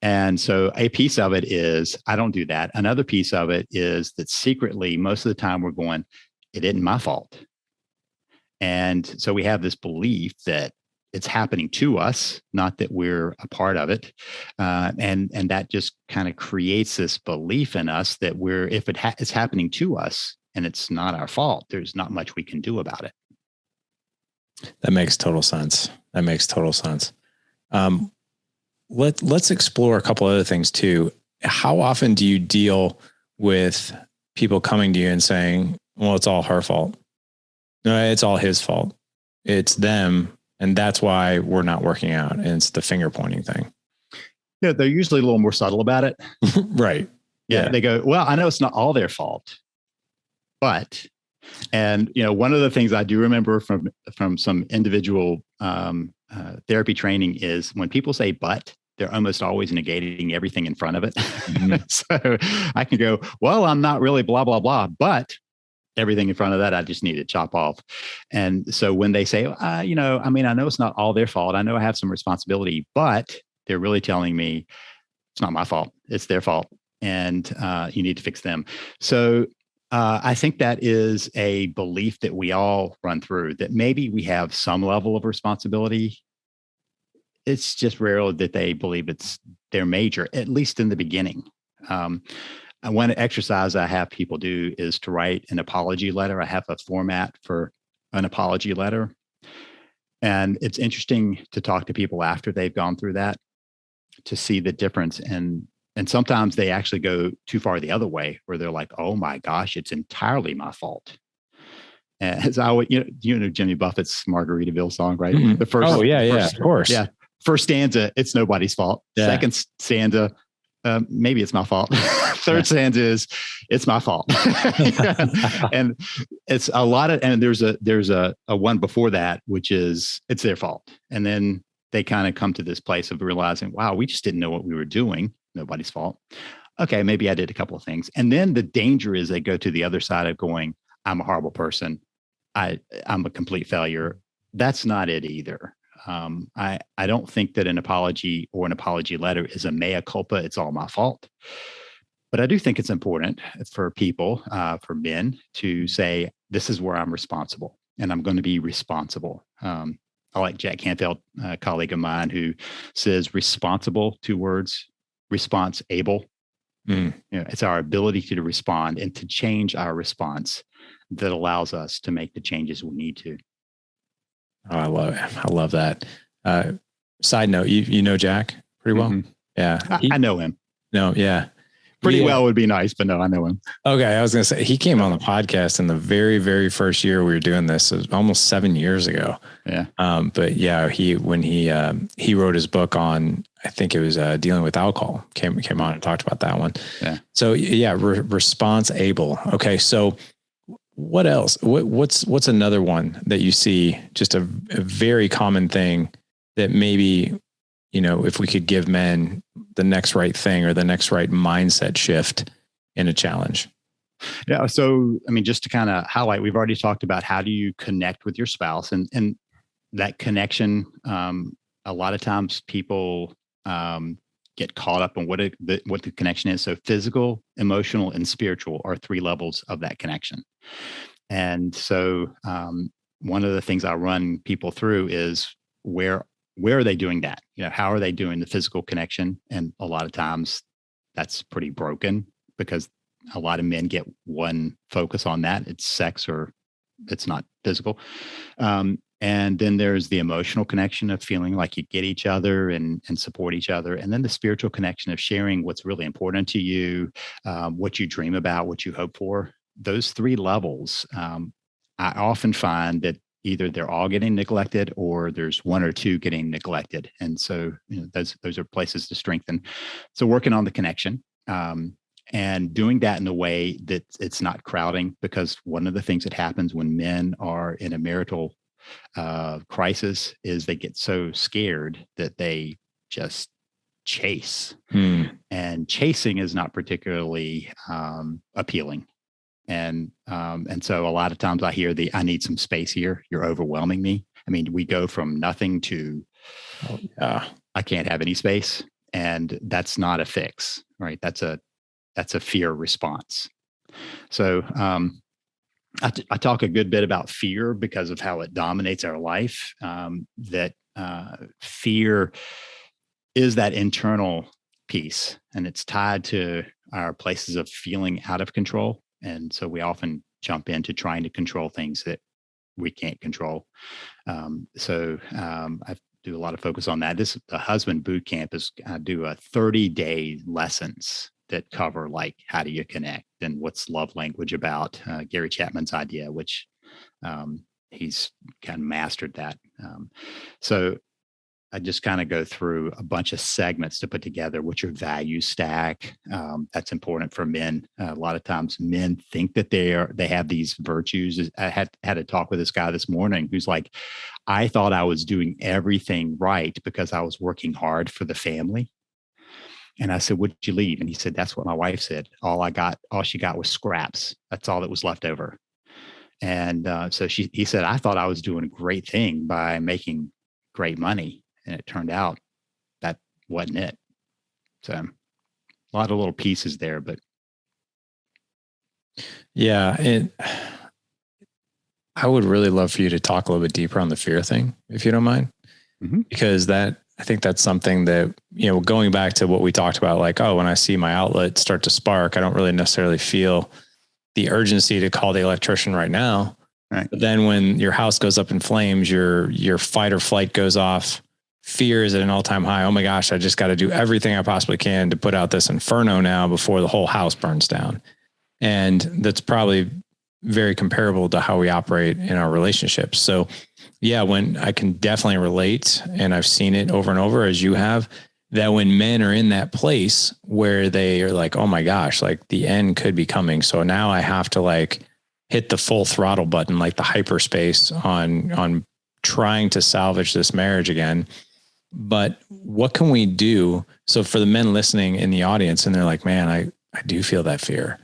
And so a piece of it is, I don't do that. Another piece of it is that secretly, most of the time we're going, it isn't my fault. And so we have this belief that it's happening to us, not that we're a part of it. And that just kind of creates this belief in us that if it's happening to us and it's not our fault, there's not much we can do about it. That makes total sense. Let's explore a couple other things too. How often do you deal with people coming to you and saying, well, it's all her fault? No, it's all his fault. It's them. And that's why we're not working out. And it's the finger pointing thing. Yeah, they're usually a little more subtle about it. Right. Yeah. They go, well, I know it's not all their fault, but, and one of the things I do remember from some individual therapy training is when people say, but, they're almost always negating everything in front of it. Mm-hmm. So I can go, well, I'm not really blah, blah, blah, but everything in front of that, I just need to chop off. And so when they say, I know it's not all their fault. I know I have some responsibility, but they're really telling me it's not my fault. It's their fault. And you need to fix them. So I think that is a belief that we all run through, that maybe we have some level of responsibility. It's just rare that they believe it's their major, at least in the beginning. One exercise I have people do is to write an apology letter. I have a format for an apology letter. And it's interesting to talk to people after they've gone through that to see the difference. And sometimes they actually go too far the other way where they're like, oh my gosh, it's entirely my fault. And as I would, you know Jimmy Buffett's Margaritaville song, right? Mm-hmm. The first, of course. Yeah. First stanza, it's nobody's fault. Yeah. Second stanza, maybe it's my fault. Third stanza is, it's my fault. And it's a lot of, and there's a one before that, which is, it's their fault. And then they kind of come to this place of realizing, wow, we just didn't know what we were doing. Nobody's fault. Okay, maybe I did a couple of things. And then the danger is they go to the other side of going, I'm a horrible person. I'm a complete failure. That's not it either. I don't think that an apology or an apology letter is a mea culpa. It's all my fault. But I do think it's important for people, for men, to say, this is where I'm responsible and I'm going to be responsible. I like Jack Canfield, a colleague of mine, who says responsible, 2 words, response able. It's our ability to respond and to change our response that allows us to make the changes we need to. Oh, I love that. Side note, you know Jack pretty well? Mm-hmm. Yeah. I know him. No, yeah. Pretty well would be nice, but no, I know him. Okay. I was going to say, he came on the podcast in the very, very first year we were doing this. It was almost 7 years ago. Yeah. But yeah, when he wrote his book on, I think it was dealing with alcohol, came on and talked about that one. Yeah. So yeah, response able. Okay. So what else? What's another one that you see, just a very common thing that maybe, if we could give men the next right thing or the next right mindset shift in a challenge? Yeah. So, I mean, just to kind of highlight, we've already talked about how do you connect with your spouse, and that connection. A lot of times people get caught up on what the connection is. So physical, emotional, and spiritual are 3 levels of that connection. And so one of the things I run people through is where are they doing that? How are they doing the physical connection? And a lot of times that's pretty broken because a lot of men get one focus on that. It's sex or it's not physical. And then there's the emotional connection of feeling like you get each other and support each other. And then the spiritual connection of sharing what's really important to you, what you dream about, what you hope for. Those 3 levels, I often find that either they're all getting neglected or there's 1 or 2 getting neglected. And so those are places to strengthen. So working on the connection and doing that in a way that it's not crowding, because one of the things that happens when men are in a marital crisis is they get so scared that they just chase. And chasing is not particularly appealing. And so a lot of times I hear I need some space here. You're overwhelming me. I mean, we go from nothing to, I can't have any space. And that's not a fix, right? That's a fear response. So, I talk a good bit about fear because of how it dominates our life. That fear is that internal piece, and it's tied to our places of feeling out of control. And so we often jump into trying to control things that we can't control. So I do a lot of focus on that. The husband boot camp I do a 30-day lessons that cover like how do you connect and what's love language about. Gary Chapman's idea, which he's kind of mastered that. So I just kind of go through a bunch of segments to put together what's your value stack. That's important for men. A lot of times men think that they have these virtues. I had a talk with this guy this morning who's like, I thought I was doing everything right because I was working hard for the family. And I said, would you leave? And he said, that's what my wife said. All she got was scraps. That's all that was left over. And so he said, I thought I was doing a great thing by making great money. And it turned out that wasn't it. So a lot of little pieces there, but. Yeah. I would really love for you to talk a little bit deeper on the fear thing, if you don't mind, because I think that's something that, going back to what we talked about, like, when I see my outlet start to spark, I don't really necessarily feel the urgency to call the electrician right now. Right. But then when your house goes up in flames, your fight or flight goes off. Fear is at an all-time high. Oh my gosh, I just got to do everything I possibly can to put out this inferno now before the whole house burns down. And that's probably very comparable to how we operate in our relationships. So yeah, when I can definitely relate, and I've seen it over and over as you have, that when men are in that place where they are like, oh my gosh, like the end could be coming. So now I have to like hit the full throttle button, like the hyperspace on trying to salvage this marriage again. But what can we do? So for the men listening in the audience, and they're like, man, I do feel that fear,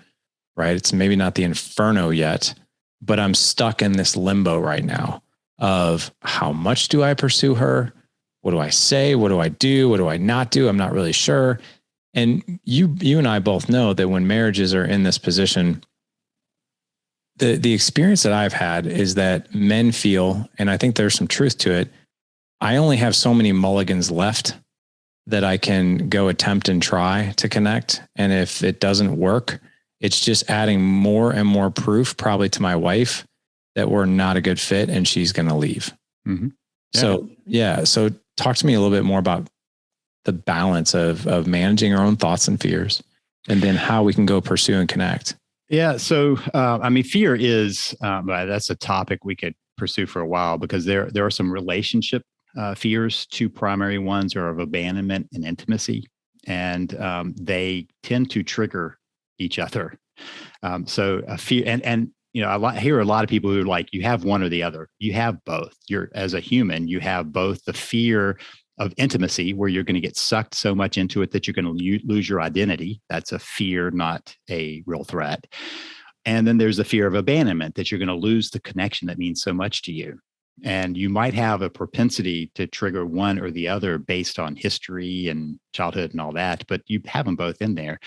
right? It's maybe not the inferno yet, but I'm stuck in this limbo right now of how much do I pursue her? What do I say? What do I do? What do I not do? I'm not really sure. And you and I both know that when marriages are in this position, the experience that I've had is that men feel, and I think there's some truth to it, I only have so many mulligans left that I can go attempt and try to connect. And if it doesn't work, it's just adding more and more proof, probably to my wife, that we're not a good fit and she's going to leave. Mm-hmm. Yeah. So talk to me a little bit more about the balance of managing our own thoughts and fears, and then how we can go pursue and connect. Yeah. So, fear is, that's a topic we could pursue for a while, because there are some relationship fears. Two primary ones are of abandonment and intimacy, and they tend to trigger each other. So a fear, and I hear a lot of people who are like, you have one or the other. You have both. As a human, you have both the fear of intimacy, where you're going to get sucked so much into it that you're going to lose your identity. That's a fear, not a real threat. And then there's the fear of abandonment, that you're going to lose the connection that means so much to you. And you might have a propensity to trigger one or the other based on history and childhood and all that, but you have them both in there.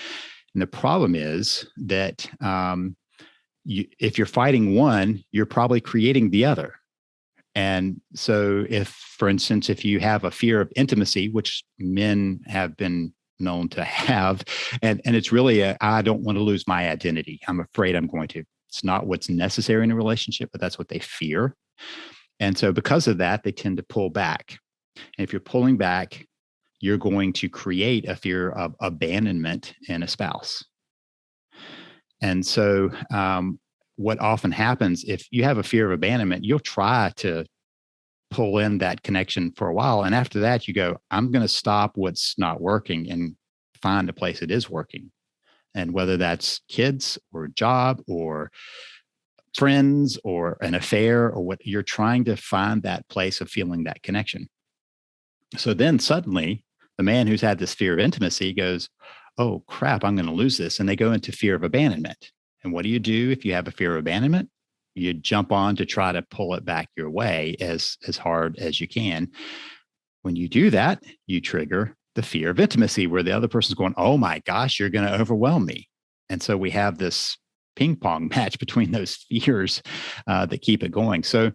And the problem is that if you're fighting one, you're probably creating the other. And so for instance, if you have a fear of intimacy, which men have been known to have, and it's really I don't want to lose my identity. I'm afraid I'm going to. It's not what's necessary in a relationship, but that's what they fear. And so because of that, they tend to pull back. And if you're pulling back, you're going to create a fear of abandonment in a spouse. And so what often happens, if you have a fear of abandonment, you'll try to pull in that connection for a while. And after that, you go, I'm going to stop what's not working and find a place that is working. And whether that's kids or a job or friends or an affair, or what, you're trying to find that place of feeling that connection. So then suddenly the man who's had this fear of intimacy goes, oh crap, I'm going to lose this. And they go into fear of abandonment. And what do you do if you have a fear of abandonment? You jump on to try to pull it back your way as hard as you can. When you do that, you trigger the fear of intimacy, where the other person's going, oh my gosh, you're going to overwhelm me. And so we have this ping pong match between those fears that keep it going. So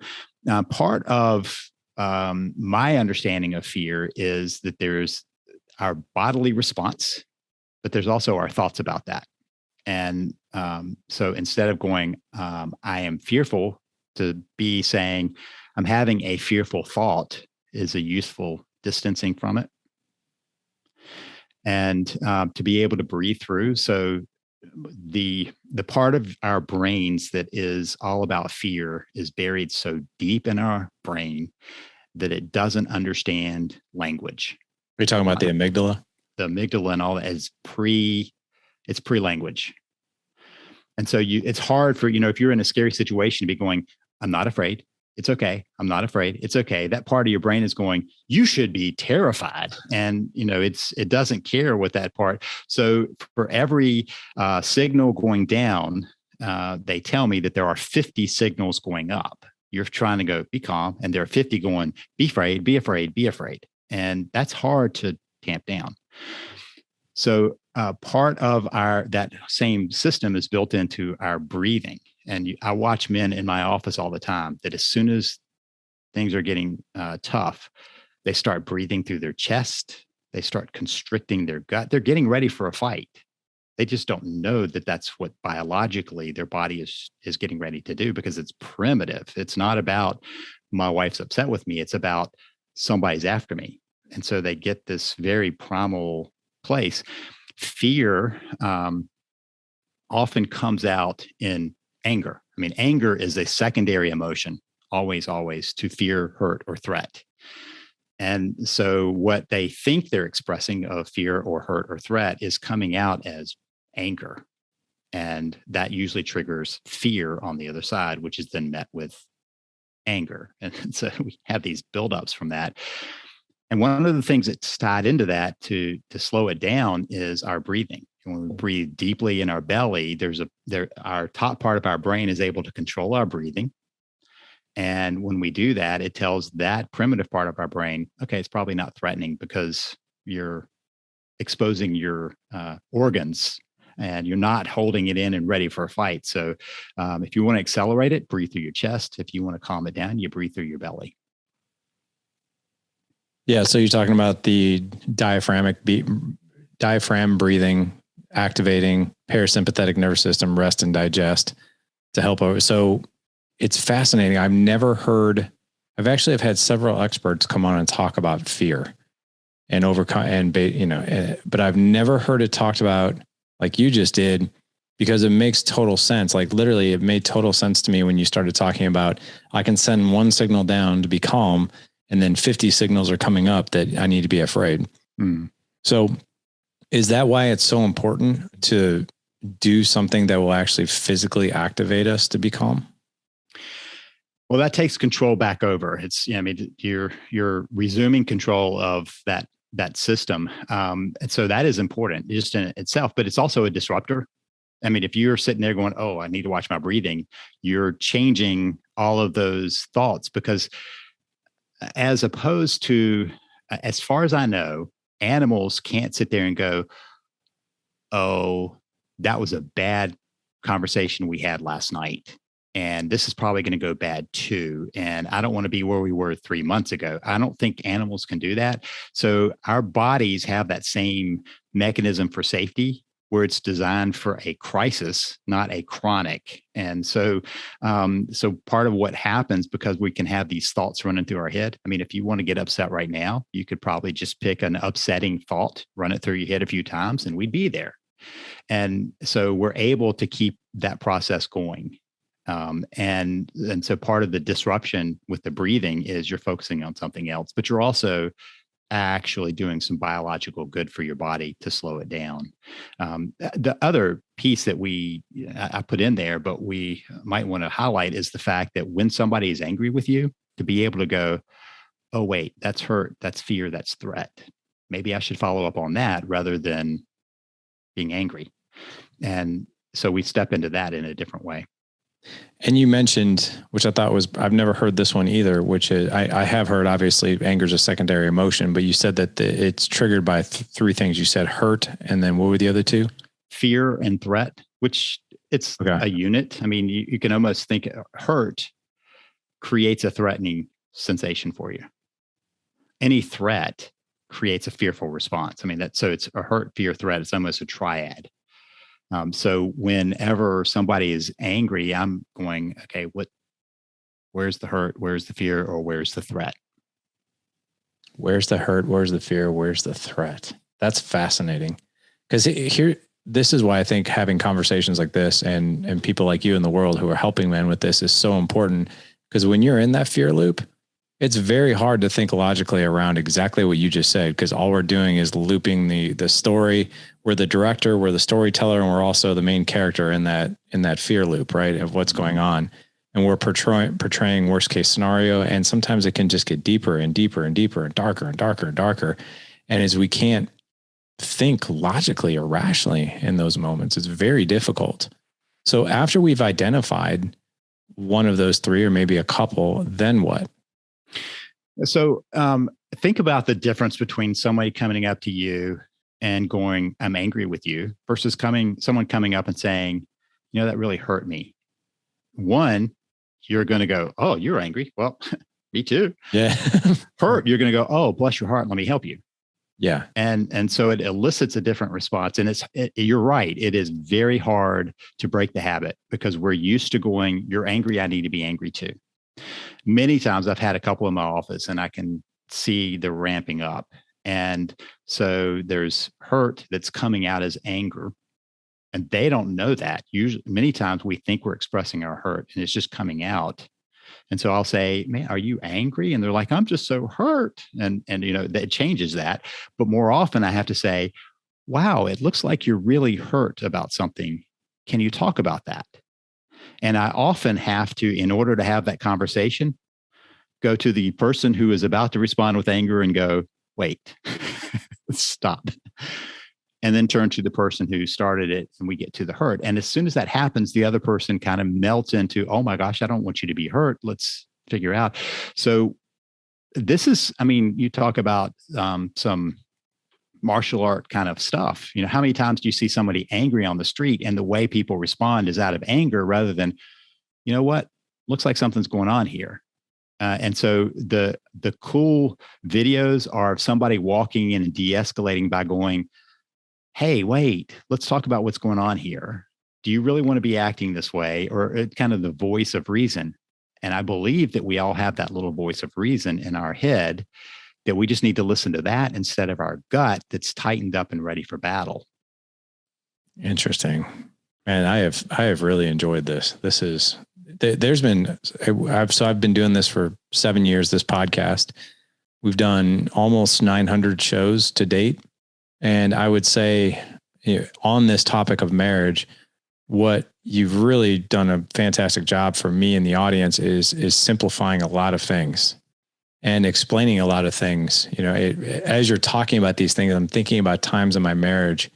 part of my understanding of fear is that there's our bodily response, but there's also our thoughts about that. And so instead of going, I am fearful, to be saying, I'm having a fearful thought, is a useful distancing from it. And to be able to breathe through. So the part of our brains that is all about fear is buried so deep in our brain that it doesn't understand language. Are you talking about the amygdala? The amygdala and all that is it's pre-language. And so it's hard for, if you're in a scary situation, to be going, I'm not afraid. It's okay. I'm not afraid. It's okay. That part of your brain is going, you should be terrified. And, it doesn't care what that part. So for every signal going down, they tell me that there are 50 signals going up. You're trying to go, be calm. And there are 50 going, be afraid, be afraid, be afraid. And that's hard to tamp down. So part of that same system is built into our breathing. And I watch men in my office all the time that as soon as things are getting tough, they start breathing through their chest. They start constricting their gut. They're getting ready for a fight. They just don't know that that's what biologically their body is getting ready to do, because it's primitive. It's not about my wife's upset with me. It's about somebody's after me. And so they get this very primal place. Fear often comes out in anger. I mean, anger is a secondary emotion, always, always, to fear, hurt, or threat. And so what they think they're expressing of fear or hurt or threat is coming out as anger. And that usually triggers fear on the other side, which is then met with anger. And so we have these buildups from that. And one of the things that's tied into that to slow it down is our breathing. When we breathe deeply in our belly, our top part of our brain is able to control our breathing. And when we do that, it tells that primitive part of our brain, okay, it's probably not threatening because you're exposing your organs and you're not holding it in and ready for a fight. So if you want to accelerate it, breathe through your chest. If you want to calm it down, you breathe through your belly. Yeah. So you're talking about the diaphragm breathing, activating parasympathetic nervous system, rest and digest to help over. So it's fascinating. I've had several experts come on and talk about fear and overcome but I've never heard it talked about like you just did, because it makes total sense. Like literally it made total sense to me when you started talking about, I can send one signal down to be calm and then 50 signals are coming up that I need to be afraid. Mm. So is that why it's so important to do something that will actually physically activate us to be calm? Well, that takes control back over. It's, you're resuming control of that system. And so that is important just in itself, but it's also a disruptor. I mean, if you're sitting there going, oh, I need to watch my breathing, you're changing all of those thoughts, because as opposed to, as far as I know, animals can't sit there and go, oh, that was a bad conversation we had last night, and this is probably going to go bad too. And I don't want to be where we were 3 months ago. I don't think animals can do that. So our bodies have that same mechanism for safety, where it's designed for a crisis, not a chronic. And so, so part of what happens, because we can have these thoughts running through our head. I mean, if you want to get upset right now, you could probably just pick an upsetting thought, run it through your head a few times, and we'd be there. And so we're able to keep that process going. And so part of the disruption with the breathing is you're focusing on something else, but you're also actually doing some biological good for your body to slow it down. The other piece that I put in there, but we might want to highlight, is the fact that when somebody is angry with you, to be able to go, oh, wait, that's hurt, that's fear, that's threat. Maybe I should follow up on that rather than being angry. And so we step into that in a different way. And you mentioned, which I thought was, I've never heard this one either, which is, I have heard, obviously, anger is a secondary emotion, but you said that it's triggered by three things. You said hurt, and then what were the other two? Fear and threat, which it's a unit. I mean, you can almost think hurt creates a threatening sensation for you. Any threat creates a fearful response. I mean, so it's a hurt, fear, threat. It's almost a triad. So whenever somebody is angry, I'm going, okay, where's the hurt? Where's the fear? Or where's the threat? Where's the hurt? Where's the fear? Where's the threat? That's fascinating. Because this is why I think having conversations like this and people like you in the world who are helping men with this is so important. Because when you're in that fear loop, it's very hard to think logically around exactly what you just said, because all we're doing is looping the story. We're the director, we're the storyteller, and we're also the main character in that fear loop, right, of what's going on. And we're portraying worst case scenario. And sometimes it can just get deeper and deeper and deeper and darker and darker and darker. And as we can't think logically or rationally in those moments, it's very difficult. So after we've identified one of those three, or maybe a couple, then what? So think about the difference between somebody coming up to you and going, I'm angry with you, versus someone coming up and saying, that really hurt me. One, you're going to go, oh, you're angry. Well, me too. Yeah. Hurt, you're going to go, oh, bless your heart, let me help you. Yeah. And so it elicits a different response. And you're right. It is very hard to break the habit because we're used to going, you're angry, I need to be angry too. Many times I've had a couple in my office and I can see the ramping up. And so there's hurt that's coming out as anger. And they don't know that. Usually, many times we think we're expressing our hurt and it's just coming out. And so I'll say, man, are you angry? And they're like, I'm just so hurt. And that changes that. But more often I have to say, wow, it looks like you're really hurt about something. Can you talk about that? And I often have to, in order to have that conversation, go to the person who is about to respond with anger and go, wait, stop. And then turn to the person who started it and we get to the hurt. And as soon as that happens, the other person kind of melts into, oh my gosh, I don't want you to be hurt. Let's figure out. So this is, you talk about some martial art kind of stuff. How many times do you see somebody angry on the street and the way people respond is out of anger rather than, you know what, looks like something's going on here. And so the cool videos are of somebody walking in and de-escalating by going, hey, wait, let's talk about what's going on here. Do you really want to be acting this way? Or kind of the voice of reason. And I believe that we all have that little voice of reason in our head, that we just need to listen to that instead of our gut that's tightened up and ready for battle. Interesting. And I have really enjoyed this. I've been doing this for 7 years, this podcast. We've done almost 900 shows to date. And I would say, on this topic of marriage, what you've really done a fantastic job for me and the audience is simplifying a lot of things and explaining a lot of things. As you're talking about these things, I'm thinking about times in my marriage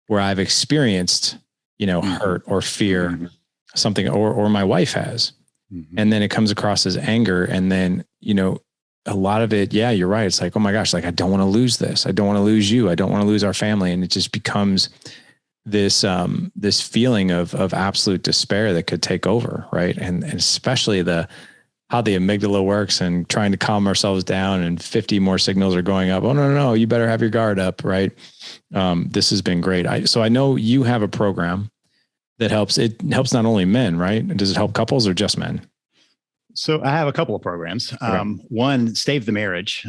where I've experienced, hurt or fear, something, or my wife has. And then it comes across as anger. And then, a lot of it, yeah, you're right. It's like, oh my gosh, like, I don't want to lose this. I don't want to lose you. I don't want to lose our family. And it just becomes this feeling of absolute despair that could take over. Right. And especially how the amygdala works and trying to calm ourselves down, and 50 more signals are going up. Oh, no, you better have your guard up. Right. This has been great. So I know you have a program that helps. It helps not only men, right? Does it help couples or just men? So I have a couple of programs. Okay. One, Save the Marriage,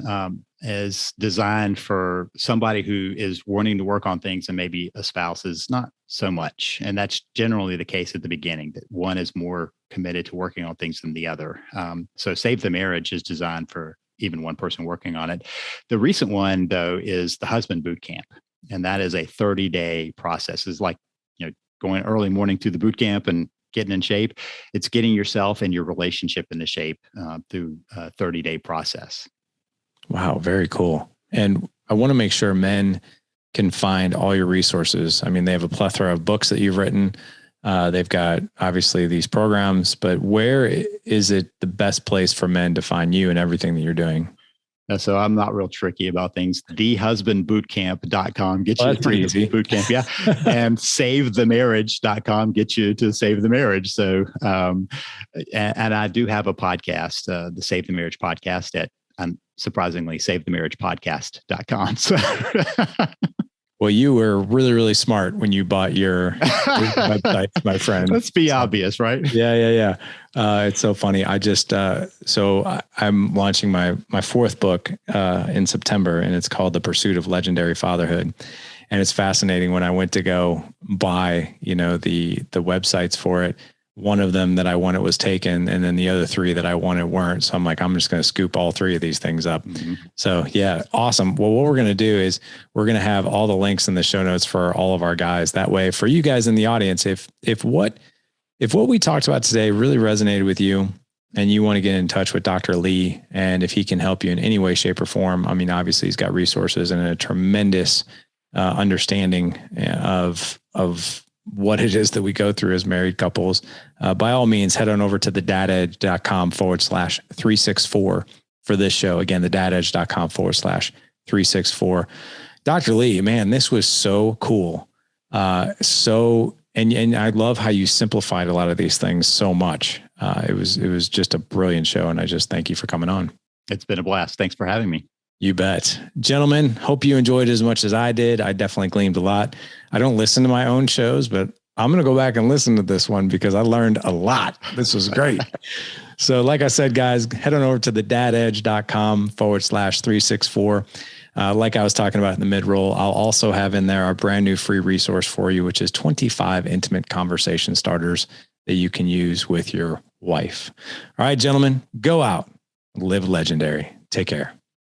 is designed for somebody who is wanting to work on things and maybe a spouse is not so much. And that's generally the case at the beginning, that one is more committed to working on things than the other. So Save the Marriage is designed for even one person working on it. The recent one, though, is the Husband Boot Camp. And that is a 30-day process. It's like, going early morning to the boot camp and getting in shape. It's getting yourself and your relationship into shape through a 30-day process. Wow. Very cool. And I want to make sure men can find all your resources. They have a plethora of books that you've written. They've got obviously these programs, but where is it the best place for men to find you and everything that you're doing? So I'm not real tricky about things. thehusbandbootcamp.com gets you pretty easy. Boot camp, yeah. And savethemarriage.com gets you to Save the Marriage. So, and I do have a podcast, the Save the Marriage podcast at, surprisingly, savethemarriagepodcast.com. So well, you were really, really smart when you bought your website, my friend. Let's be obvious, right? Yeah. It's so funny. I just, I'm launching my fourth book in September, and it's called The Pursuit of Legendary Fatherhood. And it's fascinating. When I went to go buy, the websites for it, one of them that I wanted was taken, and then the other three that I wanted weren't. So I'm like, I'm just going to scoop all three of these things up. Mm-hmm. So yeah, awesome. Well, what we're going to do is we're going to have all the links in the show notes for all of our guys. That way, for you guys in the audience, if what we talked about today really resonated with you and you want to get in touch with Dr. Lee, and if he can help you in any way, shape, or form, obviously he's got resources and a tremendous understanding of what it is that we go through as married couples. By all means, head on over to thedadedge.com/364 for this show. Again, thedadedge.com/364. Dr. Lee, man, this was so cool. And I love how you simplified a lot of these things so much. It was just a brilliant show. And I just thank you for coming on. It's been a blast. Thanks for having me. You bet. Gentlemen, hope you enjoyed as much as I did. I definitely gleaned a lot. I don't listen to my own shows, but I'm going to go back and listen to this one because I learned a lot. This was great. So like I said, guys, head on over to thedadedge.com/364. Like I was talking about in the mid-roll, I'll also have in there our brand new free resource for you, which is 25 intimate conversation starters that you can use with your wife. All right, gentlemen, go out, live legendary. Take care.